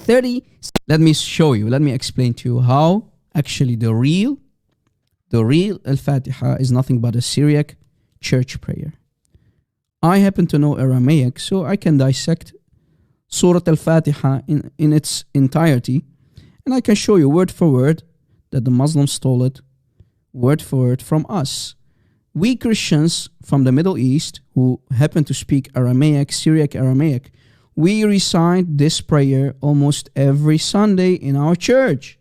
30. Let me show you. Let me explain to you how actually the real Al-Fatiha is nothing but a Syriac church prayer. I happen to know Aramaic, so I can dissect Surah Al-Fatiha in its entirety, and I can show you word for word that the Muslims stole it word for word from us. We Christians from the Middle East who happen to speak Aramaic, Syriac Aramaic, we recite this prayer almost every Sunday in our church.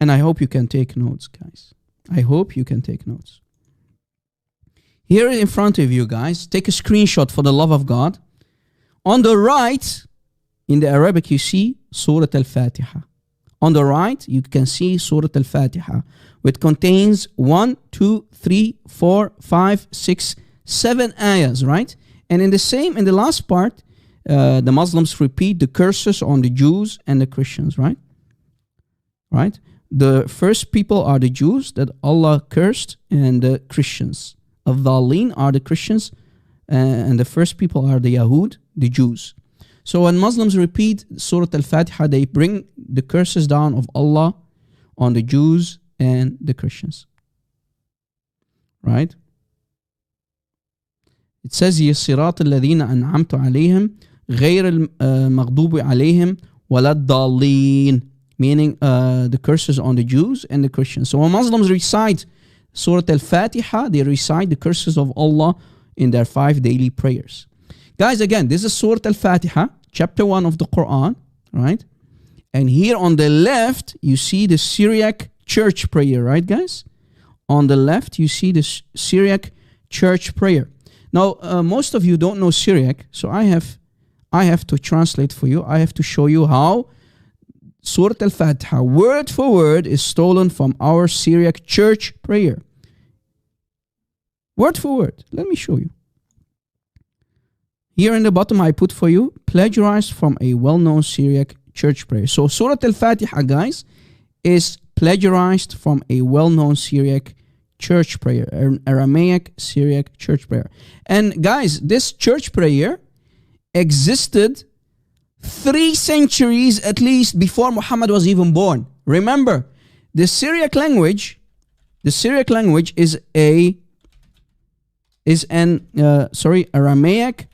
And I hope you can take notes, guys. I hope you can take notes. Here in front of you, guys, take a screenshot for the love of God. On the right, in the Arabic, you see Surah Al-Fatiha. On the right, you can see Surah Al-Fatiha, which contains 1, 2, 3, 4, 5, 6, 7 ayahs, right? And in the last part, the Muslims repeat the curses on the Jews and the Christians, right? Right? The first people are the Jews that Allah cursed, and the Christians. Al-Dhalin are the Christians, and the first people are the Yahud, the Jews. So when Muslims repeat Surah Al-Fatiha, they bring the curses down of Allah on the Jews and the Christians. Right? It says here, صراط الذين أنعمت عليهم غير المغضوب عليهم ولا الضالين, meaning the curses on the Jews and the Christians. So when Muslims recite Surah Al-Fatiha, they recite the curses of Allah in their 5 daily prayers. Guys, again, this is Surah Al-Fatiha, chapter 1 of the Quran, right? And here on the left, you see the Syriac church prayer, right, guys? On the left, you see the Syriac church prayer. Now, most of you don't know Syriac, so I have to translate for you. I have to show you how Surah Al-Fatiha, word for word, is stolen from our Syriac church prayer. Word for word. Let me show you. Here in the bottom, I put for you, plagiarized from a well-known Syriac church prayer. So Surah Al-Fatiha, guys, is plagiarized from a well-known Syriac church prayer, an Aramaic Syriac church prayer. And guys, this church prayer existed 3 centuries at least before Muhammad was even born. Remember, the Syriac language is an Aramaic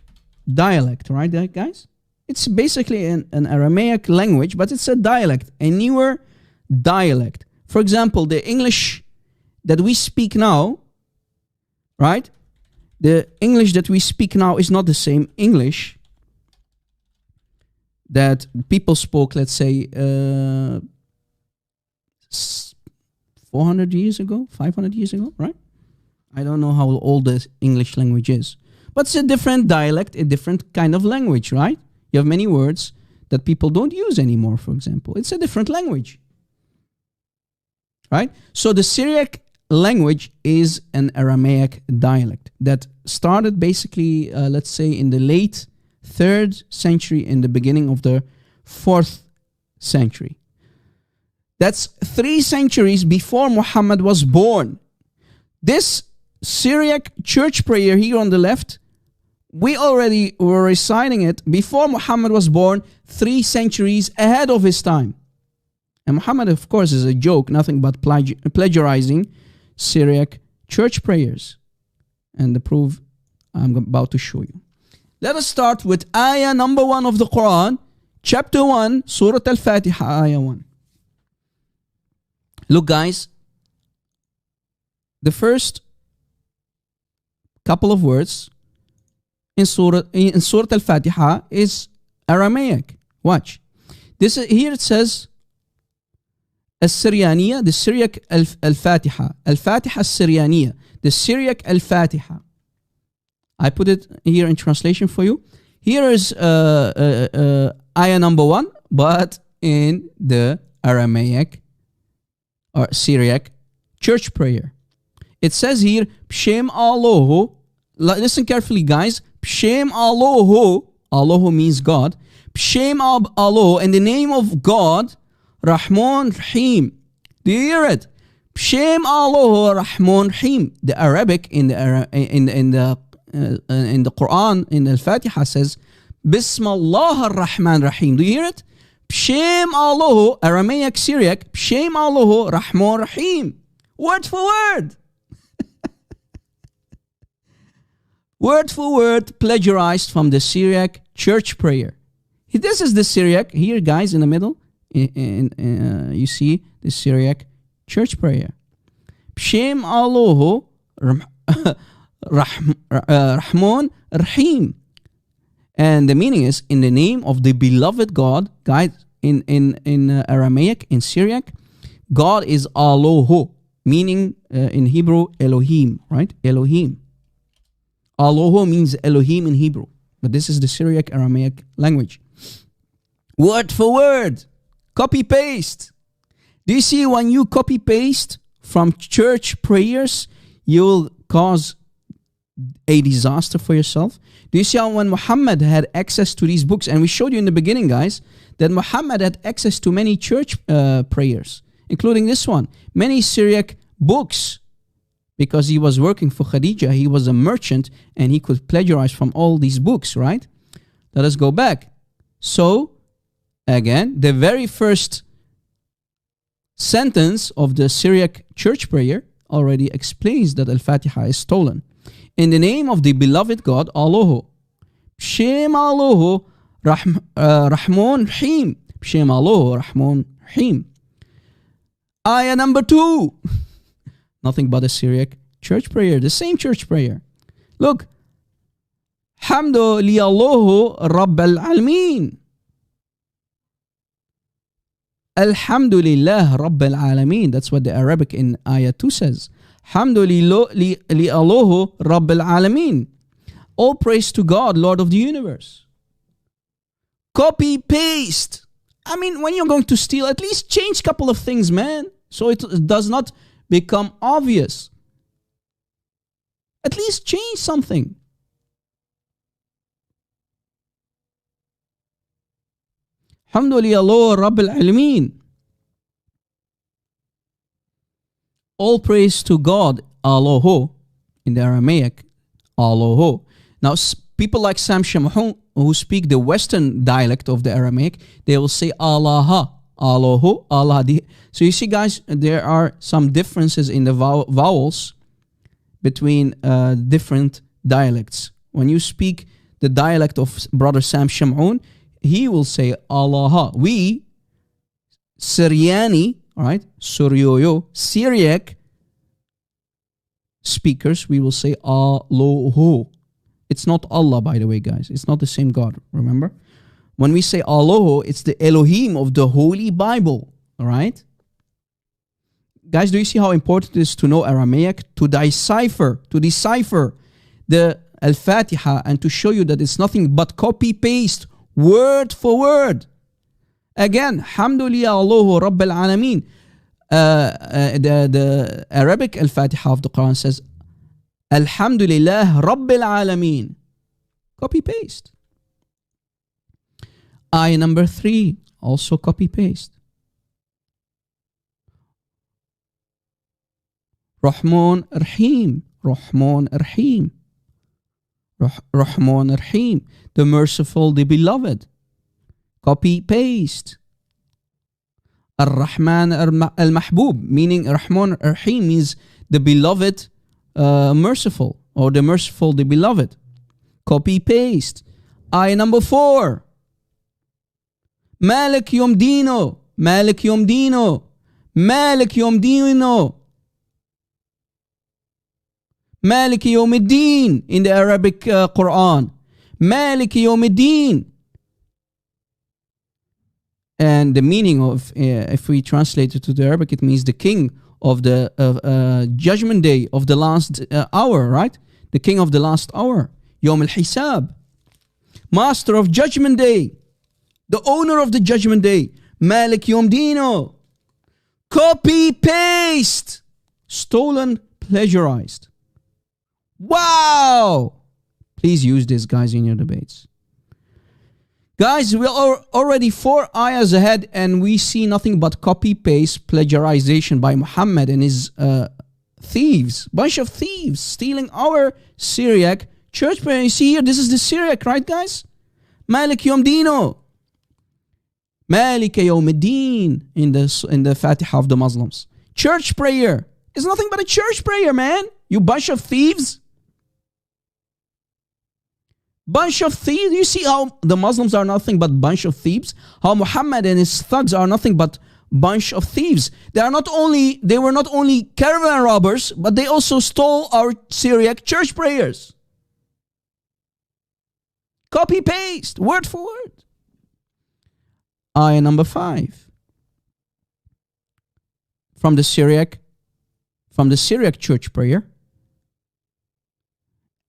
dialect, right, guys? It's basically an Aramaic language, but it's a dialect, a newer dialect. For example, the English that we speak now, right? The English that we speak now is not the same English that people spoke, let's say, 400 years ago, 500 years ago, right? I don't know how old the English language is. But it's a different dialect, a different kind of language, right? You have many words that people don't use anymore, for example. It's a different language, right? So the Syriac language is an Aramaic dialect that started basically, let's say, in the late 3rd century, in the beginning of the 4th century. That's 3 centuries before Muhammad was born. This Syriac church prayer here on the left, we already were reciting it before Muhammad was born, 3 centuries ahead of his time. And Muhammad, of course, is a joke, nothing but plagiarizing Syriac church prayers. And the proof I'm about to show you. Let us start with ayah number 1 of the Quran, chapter 1, Surah Al-Fatiha, ayah 1. Look, guys, the first couple of words in Surah Al-Fatiha is Aramaic. Watch. Here it says Al-Syrianiya, the Syriac Al-Fatiha. Al-Fatiha Al-Syrianiya, the Syriac Al-Fatiha. I put it here in translation for you. Here is ayah number 1, but in the Aramaic or Syriac church prayer. It says here, B'Shem Allahu. Listen carefully, guys. B'Shem Allahu. Allahu means God. B'Shem Allahu, in the name of God, Rahman Rahim. Do you hear it? B'Shem Allahu Rahman Rahim. The Arabic in the Quran, in Al-Fatiha says, Bismillah ar-Rahman Rahim. Do you hear it? B'Shem Allahu, Aramaic Syriac, B'Shem Allahu, Rahman Rahim. Word for word. Word for word, plagiarized from the Syriac church prayer. This is the Syriac, here guys in the middle, you see the Syriac church prayer. B'Shem Allahu, Rahman Rahim. And the meaning is, in the name of the beloved God, guys, in Aramaic, in Syriac, God is Allahu, meaning in Hebrew, Elohim, right? Elohim. Allahu means Elohim in Hebrew, but this is the Syriac Aramaic language. Word for word, copy paste. Do you see, when you copy paste from church prayers, you'll cause a disaster for yourself? Do you see how when Muhammad had access to these books, and we showed you in the beginning, guys, that Muhammad had access to many church prayers, including this one, many Syriac books, because he was working for Khadija, he was a merchant, and he could plagiarize from all these books, right? Let us go back. So, again, the very first sentence of the Syriac church prayer already explains that Al-Fatihah is stolen. In the name of the beloved God, Allahu. B'Shem Allahu, Rahman Rahim. B'Shem Allahu, Rahman Rahim. Ayah number 2. Nothing but a Syriac church prayer, the same church prayer. Look. Hamdu li Allahu Rabb al-Alamin. Alhamdulillah Rabb al-Alamin. That's what the Arabic in Ayah 2 says. Hamdu li Allahu Rabb al-Alamin. All praise to God, Lord of the universe. Copy, paste. I mean, when you're going to steal, at least change a couple of things, man. So it does not become obvious. At least change something. Alhamdulillah Rabbil Alamin. All praise to God, Allahu, in the Aramaic, Allahu. Now, people like Sam Shamhun, who speak the Western dialect of the Aramaic, they will say Allah, Allahu, Allah. So you see, guys, there are some differences in the vowels between different dialects. When you speak the dialect of Brother Sam Shamhun, he will say Allah. We, Syriani, right, Suryoyo, Syriac speakers, we will say Allahu. It's not Allah, by the way, guys. It's not the same God, remember? When we say Allahu, it's the Elohim of the Holy Bible, all right? Guys, do you see how important it is to know Aramaic? To decipher the Al-Fatihah, and to show you that it's nothing but copy-paste, word for word. Again, Hamdulillah Allahu Rabbil Alameen. The Arabic Al-Fatihah of the Quran says, Alhamdulillah Rabbil Alameen. Copy-paste. Ayah number 3, also copy-paste. Rahman Rahim. Rahman Rahim. Rahman Rahim. The merciful, the beloved. Copy-paste. Ar-Rahman al-Mahbub, meaning Rahman Rahim means the beloved merciful, or the merciful, the beloved. Copy-paste. Ayah number 4. Malik Yom Dino. Malik Yom Dino. Malik Yom Dino. Malik Yom Din in the Arabic Quran. Malik Yom Din. And the meaning of, if we translate it to the Arabic, it means the king of the judgment day of the last hour, right? The king of the last hour. Yom al-Hisab. Master of judgment day. The owner of the judgment day. Malik Yom Dino. Copy, paste. Stolen, plagiarized. Wow! Please use this, guys, in your debates. Guys, we are already 4 ayahs ahead, and we see nothing but copy-paste plagiarization by Muhammad and his thieves. Bunch of thieves stealing our Syriac church prayer. You see here, this is the Syriac, right, guys? Malik Yom Dino. Malika Yawmiddin in the fatihah of the Muslims. Church prayer is nothing but a church prayer, man. You bunch of thieves. Bunch of thieves. You see how the Muslims are nothing but bunch of thieves? How Muhammad and his thugs are nothing but bunch of thieves. They were not only caravan robbers, but they also stole our Syriac church prayers. Copy paste, word for word. Ayah number 5. From the Syriac church prayer.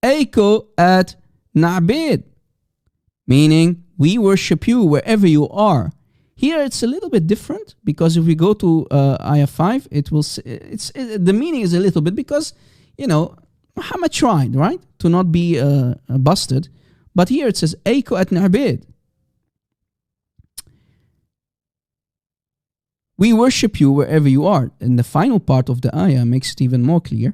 Echo at Na'bid, meaning we worship you wherever you are. Here it's a little bit different, because if we go to Ayah 5, the meaning is a little bit, because Muhammad tried, right, to not be busted, but here it says Echo at Na'bid. We worship you wherever you are. And the final part of the ayah makes it even more clear.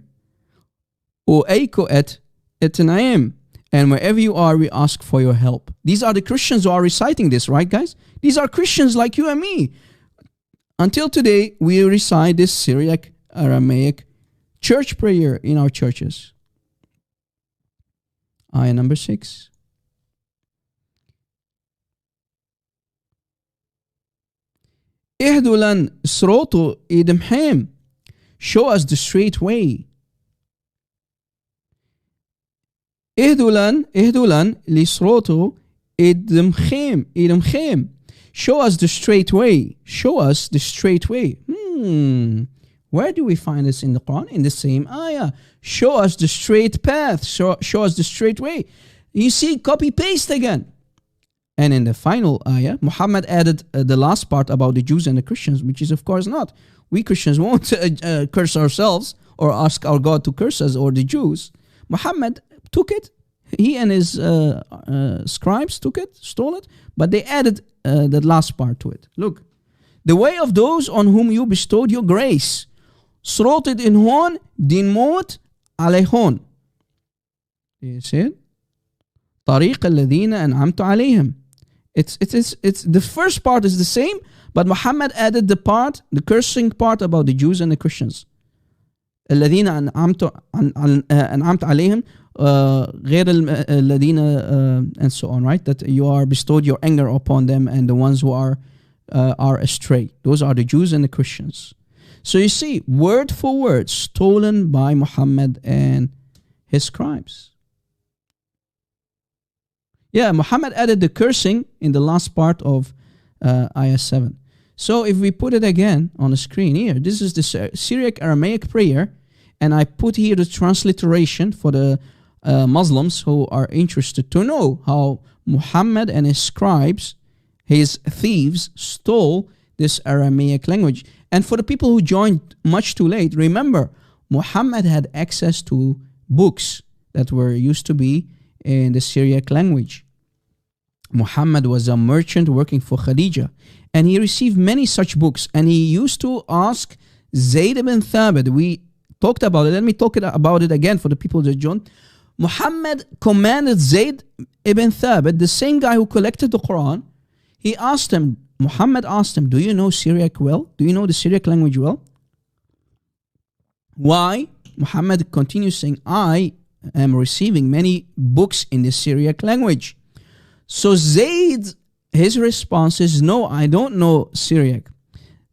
O Echo at Naim. And wherever you are, we ask for your help. These are the Christians who are reciting this, right, guys? These are Christians like you and me. Until today, we recite this Syriac, Aramaic church prayer in our churches. Ayah number 6. Ihdulan sroto idmhim. Show us the straight way. Ihdulan lisroto idmhim. Show us the straight way. Show us the straight way. Where do we find this in the Quran? In the same ayah. Show us the straight path. Show us the straight way. You see, copy paste again. And in the final ayah, Muhammad added the last part about the Jews and the Christians, which is of course not. We Christians won't curse ourselves or ask our God to curse us, or the Jews. Muhammad took it. He and his scribes took it, stole it, but they added the last part to it. Look, the way of those on whom you bestowed your grace. Sroted in hon, din mot alayhon. You see it? طريق الذين أنعمت عليهم. It's the first part is the same, but Muhammad added the cursing part about the Jews and the Christians. الذين أنعمت عليهم غير الذين and so on, right? That you are bestowed your anger upon them, and the ones who are astray. Those are the Jews and the Christians. So you see, word for word, stolen by Muhammad and his scribes. Yeah, Muhammad added the cursing in the last part of Ayah 7. So if we put it again on the screen here, this is the Syriac Aramaic prayer, and I put here the transliteration for the Muslims who are interested to know how Muhammad and his scribes, his thieves, stole this Aramaic language. And for the people who joined much too late, remember, Muhammad had access to books that were used to be in the Syriac language. Muhammad was a merchant working for Khadija, and he received many such books, and he used to ask Zayd ibn Thabit. We talked about it. Let me talk about it again for the people that joined. Muhammad commanded Zayd ibn Thabit, the same guy who collected the Quran. Muhammad asked him, do you know Syriac well? Do you know the Syriac language well? Why? Muhammad continues saying, I am receiving many books in the Syriac language. So Zayd, his response is, no, I don't know Syriac.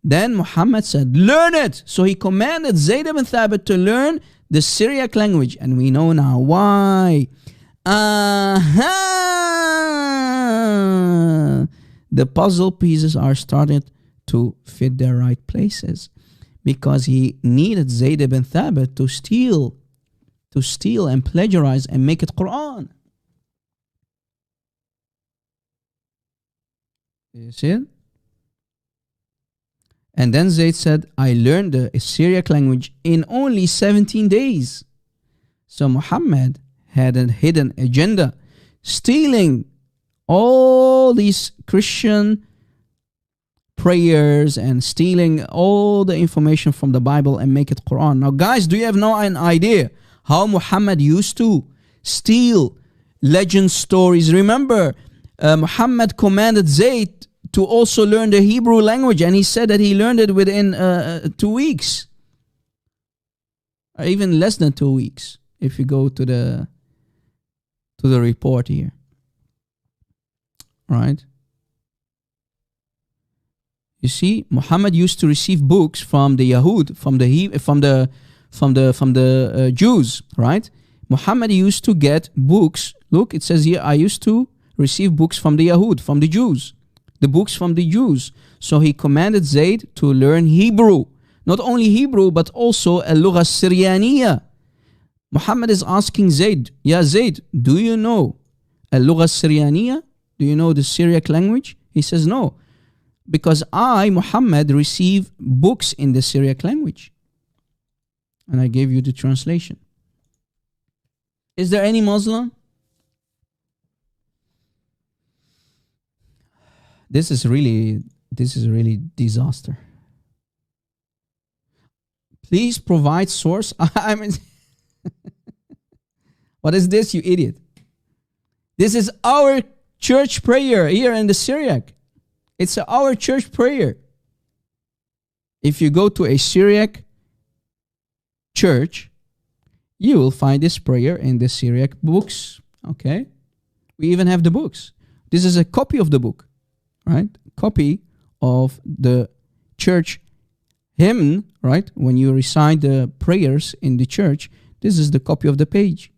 Then Muhammad said, learn it. So he commanded Zayd ibn Thabit to learn the Syriac language. And we know now why. The puzzle pieces are starting to fit their right places. Because he needed Zayd ibn Thabit to steal and plagiarize and make it Quran. You see it? And then Zayd said, I learned the Syriac language in only 17 days. So Muhammad had a hidden agenda, stealing all these Christian prayers and stealing all the information from the Bible and make it Quran. Now guys, do you have no idea how Muhammad used to steal legend stories? Remember, Muhammad commanded Zayd to also learn the Hebrew language, and he said that he learned it within 2 weeks, or even less than 2 weeks. If you go to the report here, right? You see, Muhammad used to receive books from the Yahud, from the Jews, right? Muhammad used to get books. Look, it says here, I used to receive books from the Yahud, from the Jews, the books from the Jews. So he commanded Zayd to learn Hebrew. Not only Hebrew, but also al-lugha Syrianiya. Muhammad is asking Zayd, Ya Zayd, do you know al-lugha Syrianiya? Do you know the Syriac language? He says, no, because I, Muhammad, receive books in the Syriac language. And I gave you the translation. Is there any Muslim? This is really disaster. Please provide source. I mean, what is this, you idiot? This is our church prayer here in the Syriac. It's our church prayer. If you go to a Syriac church, you will find this prayer in the Syriac books. Okay? We even have the books. This is a copy of the book, right? Copy of the church hymn, right? When you recite the prayers in the church, this is the copy of the page.